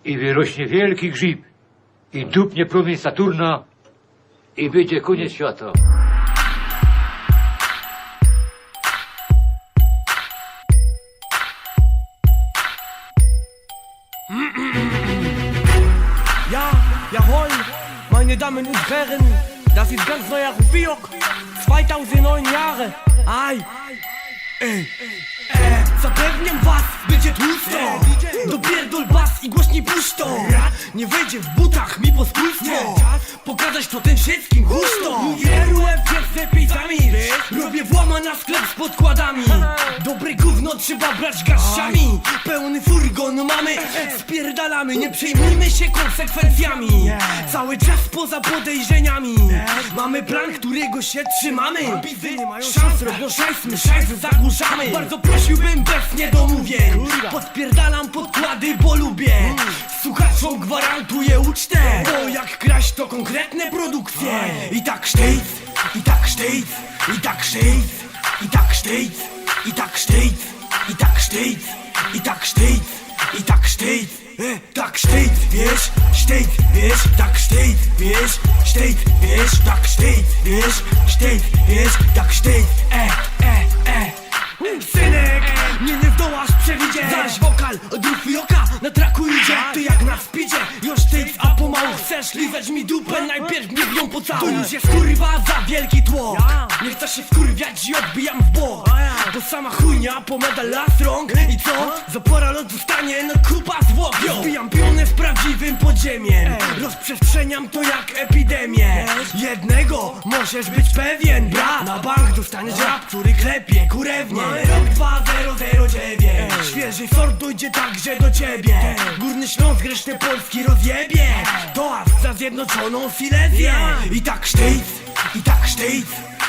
i wyrośnie wielki grzyb i dupnie promień Saturna i będzie koniec świata. Ja, jawohl, meine Damen und Herren, das ist ganz neuer Rufiok, 2009 Jahre, aj, ej, zapewniam was, będzie tłusto, dopierdol bas i głośniej puszczą. Nie wejdzie w butach mi pospólstwo, pokazać to ten wszystkim gusto. Mówię UFC lepiej zamilcz, robię włama na sklep z podkładami. Dobre gówno trzeba brać garściami, pełny furgon mamy, spierdalamy, nie przejmujmy się konsekwencjami. Cały czas poza podejrzeniami, mamy plan, którego się trzymamy. Bizdy nie mają szans, robią szajsmy, szajsy zagłuszamy. Bardzo prosiłbym bez niedomówień, podpierdalam podkłady, bo lubię. Słuchaczom gwarantuję ucztę, bo jak kraść to konkretne produkcje. I tak sztejc, i tak sztejc, i tak sztejc, i tak sztejc, i tak sztejc, i tak sztejc, i tak sztejc, i tak sztejc. Tak sztejc, wiesz, sztejc, wiesz, tak sztejc, wiesz, sztejc, wiesz, tak sztejc, wiesz, sztejc, wiesz, tak sztejc, synek, mnie nie zdołasz przewidzieć. Zaś wokal od Rufioka na traku idzie. Ty jak na speedzie, już sztejc, a pomału chcesz lizać mi dupę. Najpierw mnie biją po całe. To już jest kurwa za wielki tłok. Nie chcę się wkurwiać i odbijam w bok, bo sama chujnia po medal las rąk. I co? Zapora lot zostanie, no kupa zwłok. Zbijam pionę z prawdziwym podziemiem, rozprzestrzeniam to jak epidemię. Jednego możesz być pewien, brat, na bank dostaniesz rap, który klepie kurewnie. Mamy rok 2009, świeży sort dojdzie także do ciebie. Górny Śląsk resztę Polski rozjebie. Toast za zjednoczoną Silezję. I tak sztejc, i tak sztejc,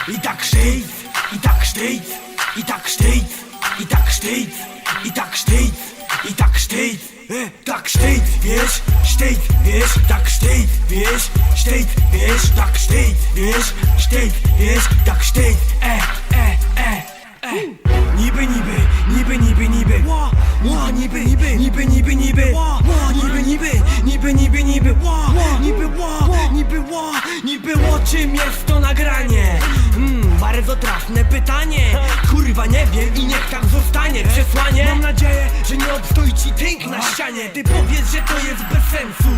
i tak sztejc, i tak sztejc, i tak sztejc, i tak sztejc, i tak sztejc, i tak sztejc. Tak sztejc, wiesz, sztejc, wiesz, tak sztejc, wiesz, sztejc, wiesz, tak sztejc, wiesz, sztejc, wiesz, tak sztejc, Niby, niby, niby, niby, niby, niby, niby, niby, niby, niby, niby, niby, niby, niby, niby, o czym jest to nagranie? Bardzo trafne pytanie. Kurwa nie wiem i niech tak zostanie przesłanie. Mam nadzieję, że nie obstoi ci tynk na ścianie. Ty powiedz, że to jest bez sensu.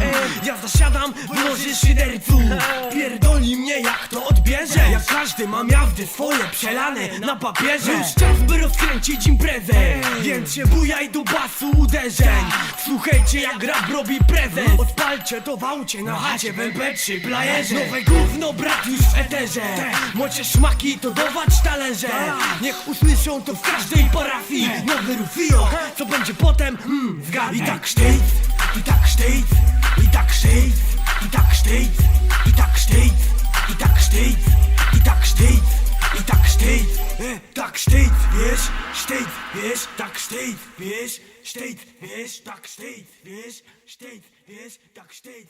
Ja zasiadam w loży szyderców. Pierdoli mnie jak to odbierze. Jak każdy mam jazdy swoje przelane na papierze. Już czas by rozkręcić imprezę, więc się bujaj do basu uderzeń. Słuchajcie jak rap robi prezent. Odpalcie to w aucie, na chacie, w MP3 playerze. Nowe gówno brat już w eterze. Mocie szmaki to dować talerze. Niech usłyszą to w każdej parafii. Nowy Rufio, co będzie potem? Zgadnij. I tak sztejc, i tak sztejc, i tak sztejc, i tak sztejc, i tak sztejc, i tak sztejc, i tak sztejc, i tak sztejc. Tak sztejc, wiesz, sztejc, wiesz, tak sztejc, wiesz, sztejc, wiesz, tak sztejc, wiesz, sztejc, wiesz, tak sztejc,